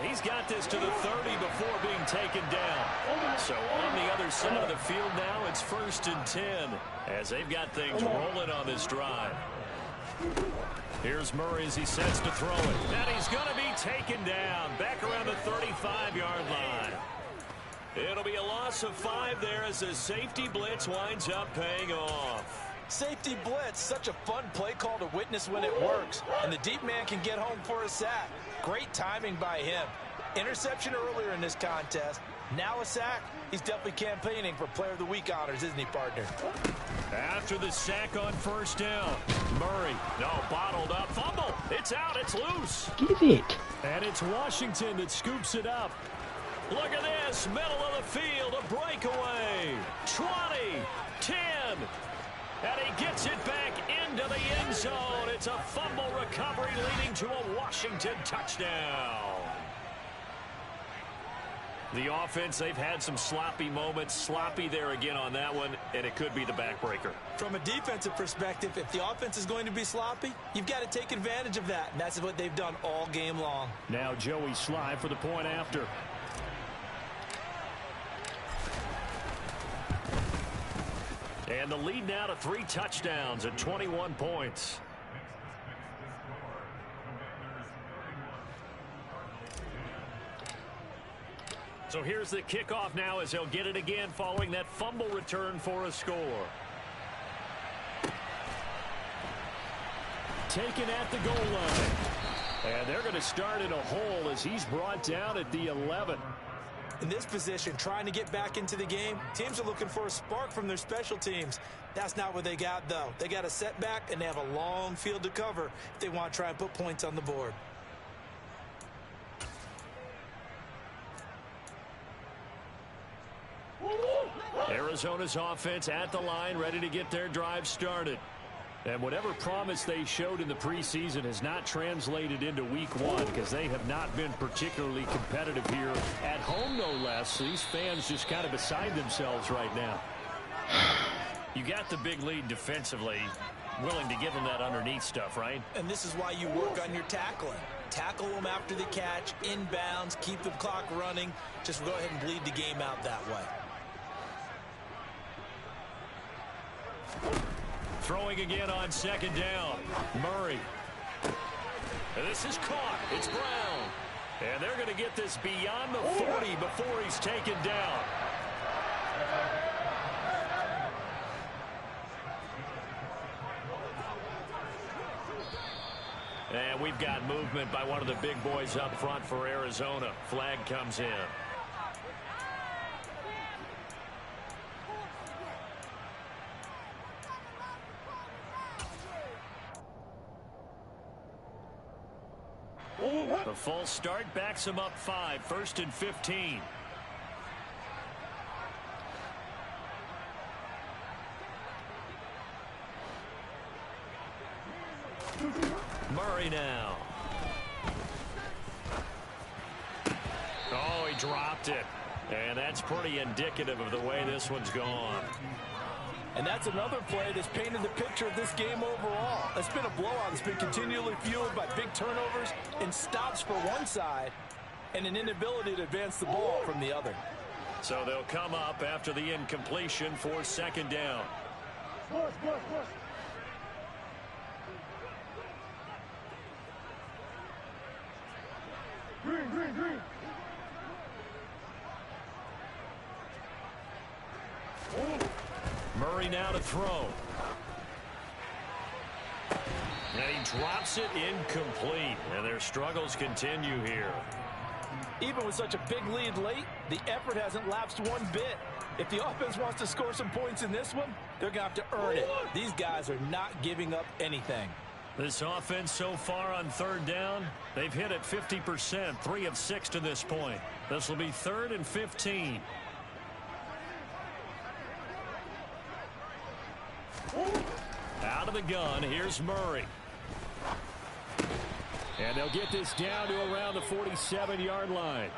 He's got this to the 30 before being taken down. So on the other side of the field now, it's 1st and 10 as they've got things rolling on this drive. Here's Murray as he sets to throw it. And he's going to be taken down back around the 35-yard line. It'll be a loss of 5 there as the safety blitz winds up paying off. Safety blitz, such a fun play call to witness when it works. And the deep man can get home for a sack. Great timing by him. Interception earlier in this contest. Now a sack. He's definitely campaigning for Player of the Week honors, isn't he, partner? After the sack on 1st down, Murray, bottled up, fumble. It's out, it's loose. Give it. And it's Washington that scoops it up. Look at this, middle of the field, a breakaway. 20, 10. And he gets it back into the end zone. It's a fumble recovery leading to a Washington touchdown. The offense, they've had some sloppy moments. Sloppy there again on that one, and it could be the backbreaker. From a defensive perspective, if the offense is going to be sloppy, you've got to take advantage of that. And that's what they've done all game long. Now Joey Sly for the point after. And the lead now to 3 touchdowns at 21 points. So here's the kickoff now as they'll get it again following that fumble return for a score. Taken at the goal line. And they're going to start in a hole as he's brought down at the 11. In this position, trying to get back into the game, teams are looking for a spark from their special teams. That's not what they got, though. They got a setback, and they have a long field to cover if they want to try and put points on the board. Arizona's offense at the line, ready to get their drive started. And whatever promise they showed in the preseason has not translated into week 1 because they have not been particularly competitive here at home, no less. These fans just kind of beside themselves right now. You got the big lead defensively, willing to give them that underneath stuff, right? And this is why you work on your tackling. Tackle them after the catch, inbounds, keep the clock running. Just go ahead and bleed the game out that way. Throwing again on 2nd down. Murray. And this is caught. It's Brown. And they're going to get this beyond the 40 before he's taken down. And we've got movement by one of the big boys up front for Arizona. Flag comes in. The false start backs him up 5, 1st and 15. Murray now. Oh, he dropped it. And that's pretty indicative of the way this one's gone. And that's another play that's painted the picture of this game overall. It's been a blowout. It's been continually fueled by big turnovers and stops for one side and an inability to advance the ball from the other. So they'll come up after the incompletion for 2nd down. Green. Murray now to throw. And he drops it incomplete. And their struggles continue here. Even with such a big lead late, the effort hasn't lapsed one bit. If the offense wants to score some points in this one, they're going to have to earn it. These guys are not giving up anything. This offense so far on third down, they've hit it 50%, 3 of 6 to this point. This will be 3rd and 15. Out of the gun, here's Murray. And they'll get this down to around the 47-yard line.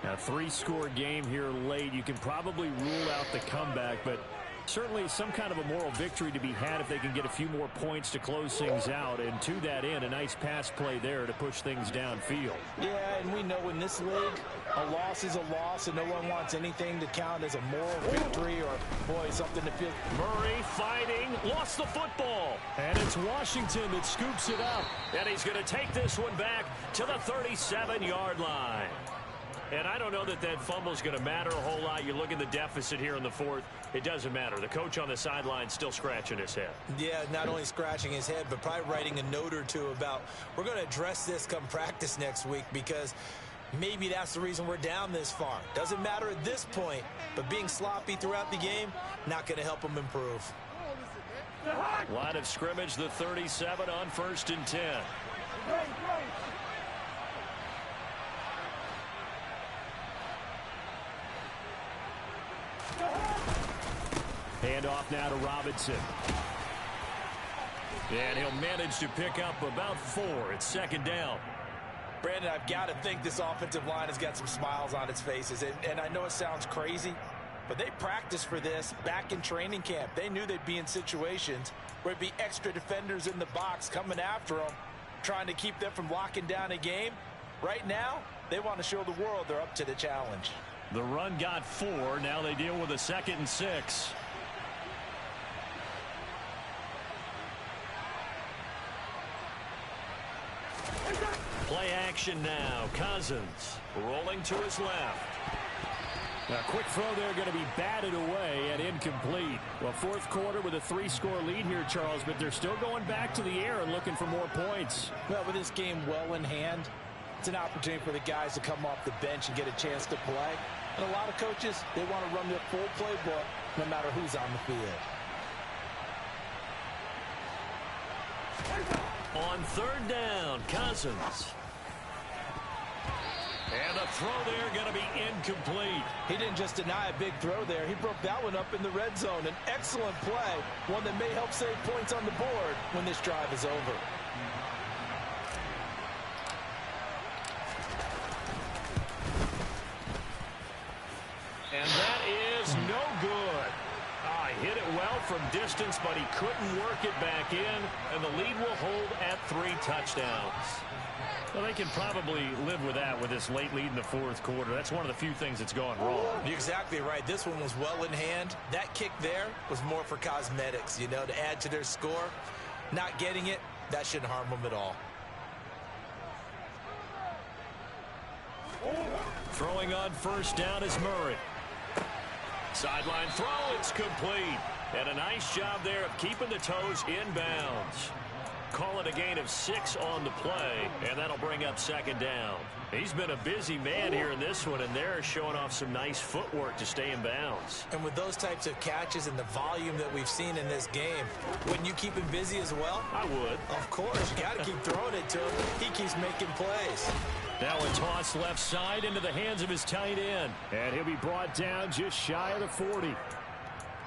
A 3-score game here late. You can probably rule out the comeback, but certainly some kind of a moral victory to be had if they can get a few more points to close things out. And to that end, a nice pass play there to push things downfield. Yeah, and we know in this league, a loss is a loss, and no one wants anything to count as a moral victory or, boy, something to feel. Murray fighting, lost the football. And it's Washington that scoops it up. And he's going to take this one back to the 37-yard line. And I don't know that that fumble is going to matter a whole lot. You look at the deficit here in the 4th. It doesn't matter. The coach on the sideline still scratching his head. Yeah, not only scratching his head, but probably writing a note or two about we're going to address this come practice next week because maybe that's the reason we're down this far. Doesn't matter at this point, but being sloppy throughout the game, not going to help them improve. Line of scrimmage, the 37 on 1st and 10. Hand off now to Robinson. And he'll manage to pick up about 4. It's 2nd down. Brandon, I've got to think this offensive line has got some smiles on its faces. And I know it sounds crazy, but they practiced for this back in training camp. They knew they'd be in situations where it'd be extra defenders in the box coming after them, trying to keep them from locking down a game. Right now, they want to show the world they're up to the challenge. The run got 4. Now they deal with a 2nd and 6. Play action now. Cousins rolling to his left. A quick throw there going to be batted away and incomplete. Well, 4th quarter with a 3-score lead here, Charles, but they're still going back to the air and looking for more points. Well, with this game well in hand, it's an opportunity for the guys to come off the bench and get a chance to play. And a lot of coaches, they want to run their full playbook no matter who's on the field. On 3rd down, Cousins. And a throw there going to be incomplete. He didn't just deny a big throw there. He broke that one up in the red zone. An excellent play, one that may help save points on the board when this drive is over. And that is no good. He hit it well from distance, but he couldn't work it back in, and the lead will hold at 3 touchdowns. Well, they can probably live with that with this late lead in the 4th quarter. That's one of the few things that's gone wrong. You're exactly right. This one was well in hand. That kick there was more for cosmetics, you know, to add to their score. Not getting it, that shouldn't harm them at all. Throwing on 1st down is Murray. Sideline throw, it's complete. And a nice job there of keeping the toes inbounds. Call it a gain of 6 on the play, and that'll bring up 2nd down. He's been a busy man here in this one, and they're showing off some nice footwork to stay in bounds. And with those types of catches and the volume that we've seen in this game, wouldn't you keep him busy as well? I would. Of course. You got to keep throwing it to him. He keeps making plays. Now a toss left side into the hands of his tight end. And he'll be brought down just shy of the 40.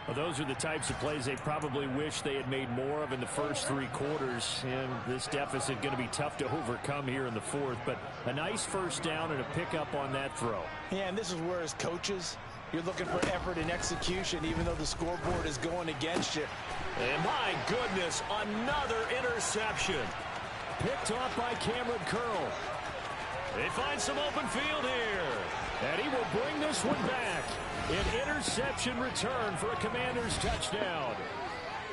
Well, those are the types of plays they probably wish they had made more of in the first 3 quarters. And this deficit going to be tough to overcome here in the 4th. But a nice 1st down and a pickup on that throw. Yeah, and this is where as coaches, you're looking for effort and execution, even though the scoreboard is going against you. And my goodness, another interception. Picked off by Cameron Curl. They find some open field here. And he will bring this one back. An interception return for a Commanders touchdown.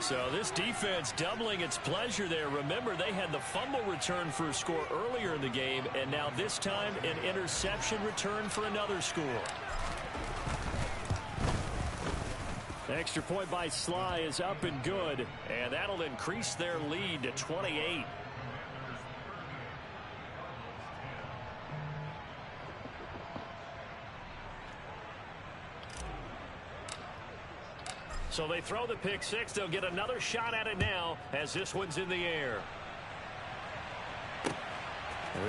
So this defense doubling its pleasure there. Remember, they had the fumble return for a score earlier in the game, and now this time an interception return for another score. Extra point by Sly is up and good, and that'll increase their lead to 28. So they throw the pick six. They'll get another shot at it now as this one's in the air.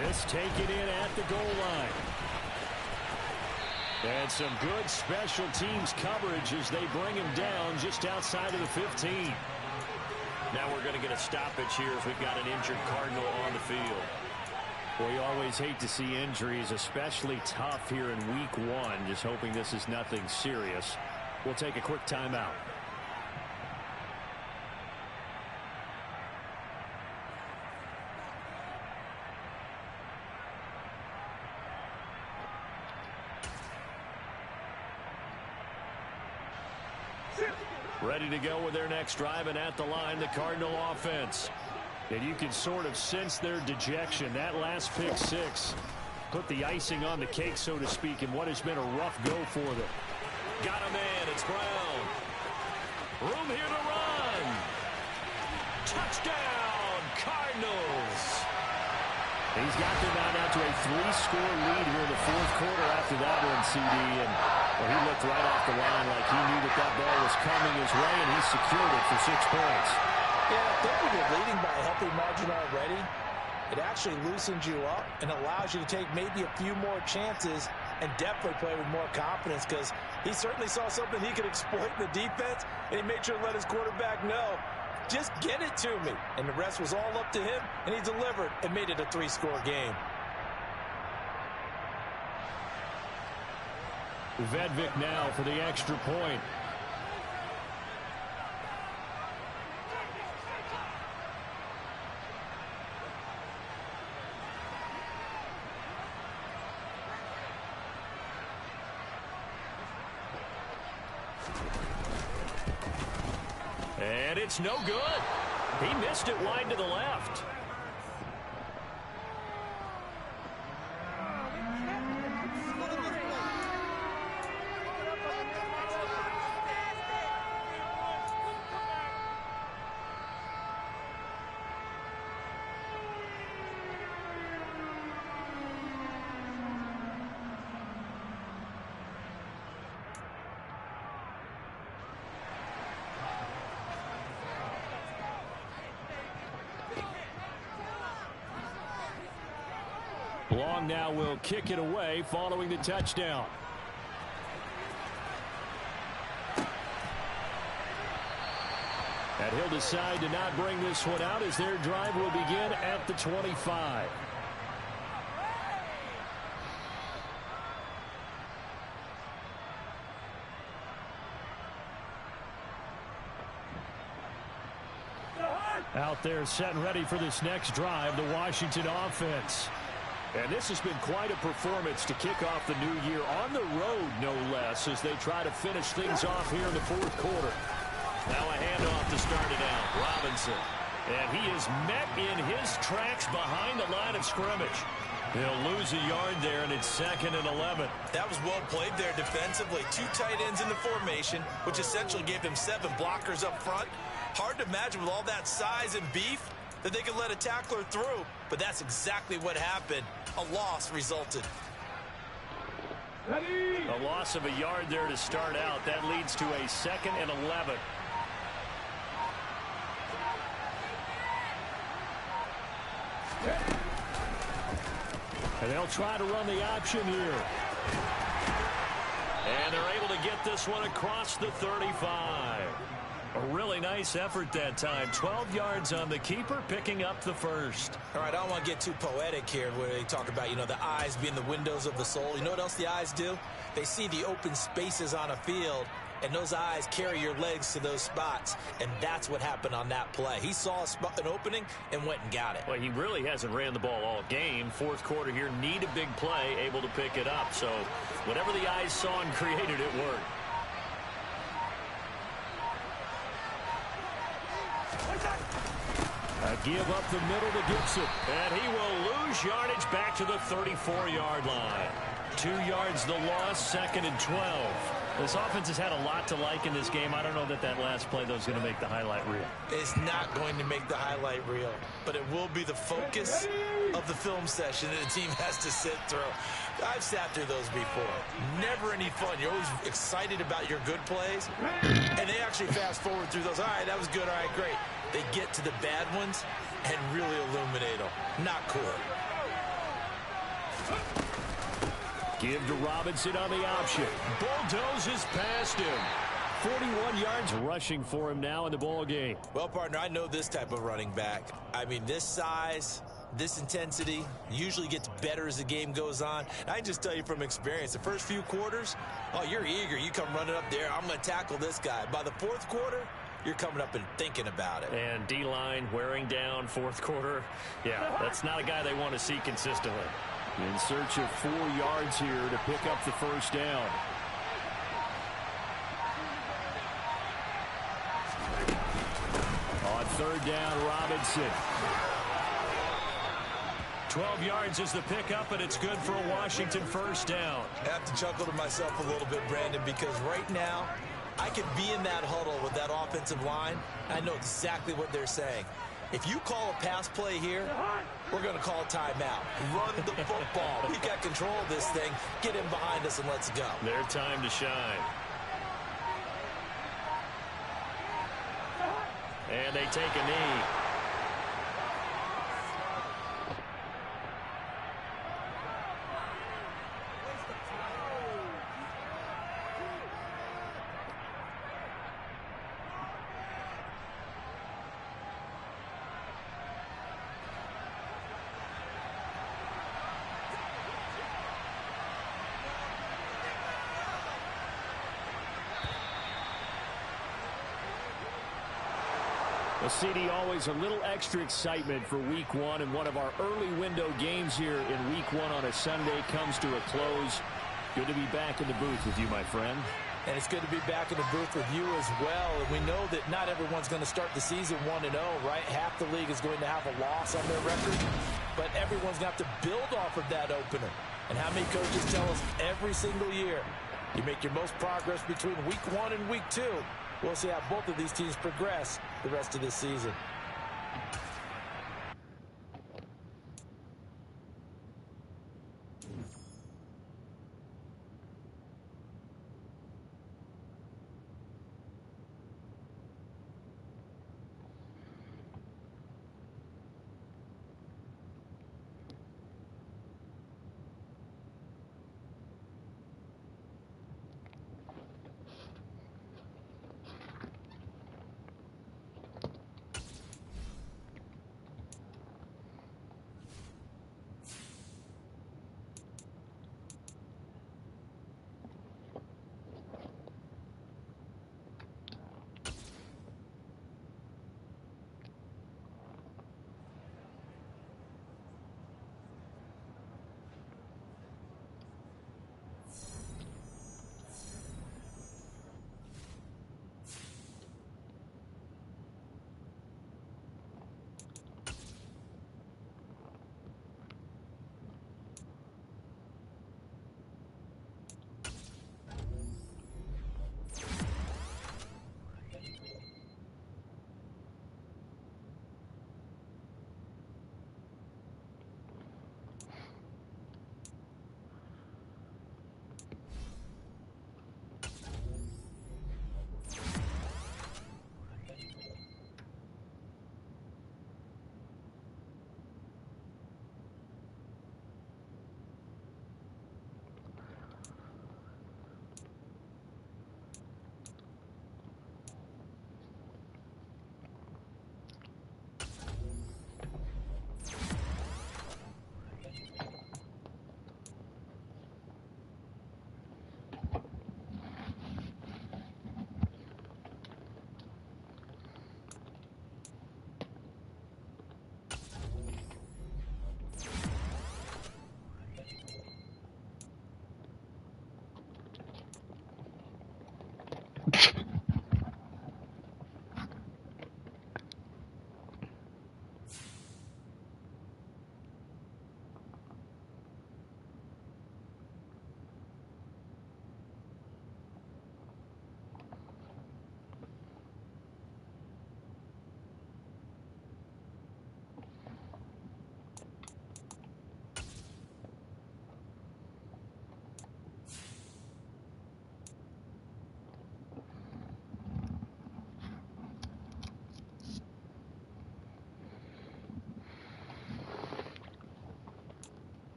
This taken in at the goal line. And some good special teams coverage as they bring him down just outside of the 15. Now we're going to get a stoppage here as we've got an injured Cardinal on the field. Well, you always hate to see injuries, especially tough here in week one. Just hoping this is nothing serious. We'll take a quick timeout. Ready to go with their next drive, and at the line, the Cardinal offense. And you can sort of sense their dejection. That last pick six put the icing on the cake, so to speak, in what has been a rough go for them. Got a man. It's Brown. Room here to run. Touchdown, Cardinals. He's got them now to a 3-score lead here in the fourth quarter after that one, CD. And well, he looked right off the line like he knew that that ball was coming his way, and he secured it for 6 points. Yeah, I think when you're leading by a healthy margin already, it actually loosens you up and allows you to take maybe a few more chances and definitely play with more confidence, because he certainly saw something he could exploit in the defense, and he made sure to let his quarterback know, just get it to me. And the rest was all up to him, and he delivered and made it a 3-score game. Vedvik now for the extra point. And it's no good. He missed it wide to the left. Long now will kick it away following the touchdown. And he'll decide to not bring this one out as their drive will begin at the 25. Out there set and ready for this next drive, the Washington offense. And this has been quite a performance to kick off the new year on the road, no less, as they try to finish things off here in the fourth quarter. Now a handoff to start it out. Robinson. And he is met in his tracks behind the line of scrimmage. He'll lose a yard there, and it's 2nd and 11. That was well played there defensively. 2 tight ends in the formation, which essentially gave them 7 blockers up front. Hard to imagine with all that size and beef that they could let a tackler through, but that's exactly what happened. A loss resulted. A loss of a yard there to start out. That leads to a 2nd and 11. And they'll try to run the option here. And they're able to get this one across the 35. A really nice effort that time. 12 yards on the keeper, picking up the first. All right, I don't want to get too poetic here where they talk about, the eyes being the windows of the soul. You know what else the eyes do? They see the open spaces on a field, and those eyes carry your legs to those spots, and that's what happened on that play. He saw an opening and went and got it. Well, he really hasn't ran the ball all game. Fourth quarter here, need a big play, able to pick it up. So whatever the eyes saw and created, it worked. A give up the middle to Gibson. And he will lose yardage back to the 34-yard line. 2 yards the loss, 2nd and 12. This offense has had a lot to like in this game. I don't know that last play, though, is going to make the highlight reel. It's not going to make the highlight reel, but it will be the focus of the film session that the team has to sit through. I've sat through those before. Never any fun. You're always excited about your good plays, and they actually fast forward through those. All right, that was good. All right, great. They get to the bad ones and really illuminate them. Not cool. Give to Robinson on the option. Bulldozes past him. 41 yards rushing for him now in the ball game. Well, partner, I know this type of running back. I mean, this size, this intensity usually gets better as the game goes on. I can just tell you from experience, the first few quarters, oh, you're eager. You come running up there. I'm going to tackle this guy. By the fourth quarter, you're coming up and thinking about it. And D-line wearing down fourth quarter. Yeah, that's not a guy they want to see consistently. In search of 4 yards here to pick up the first down. On third down, Robinson. 12 yards is the pickup, and it's good for a Washington first down. I have to chuckle to myself a little bit, Brandon, because right now I could be in that huddle with that offensive line. I know exactly what they're saying. If you call a pass play here, we're going to call a timeout. Run the football. We've got control of this thing. Get in behind us and let's go. Their time to shine. And they take a knee. Well, CD, always a little extra excitement for week one, and one of our early window games here in week one on a Sunday comes to a close. Good to be back in the booth with you, my friend. And it's good to be back in the booth with you as well. And we know that not everyone's going to start the season 1-0, right? Half the league is going to have a loss on their record, but everyone's going to have to build off of that opener. And how many coaches tell us every single year, you make your most progress between week 1 and week 2. We'll see how both of these teams progress the rest of this season.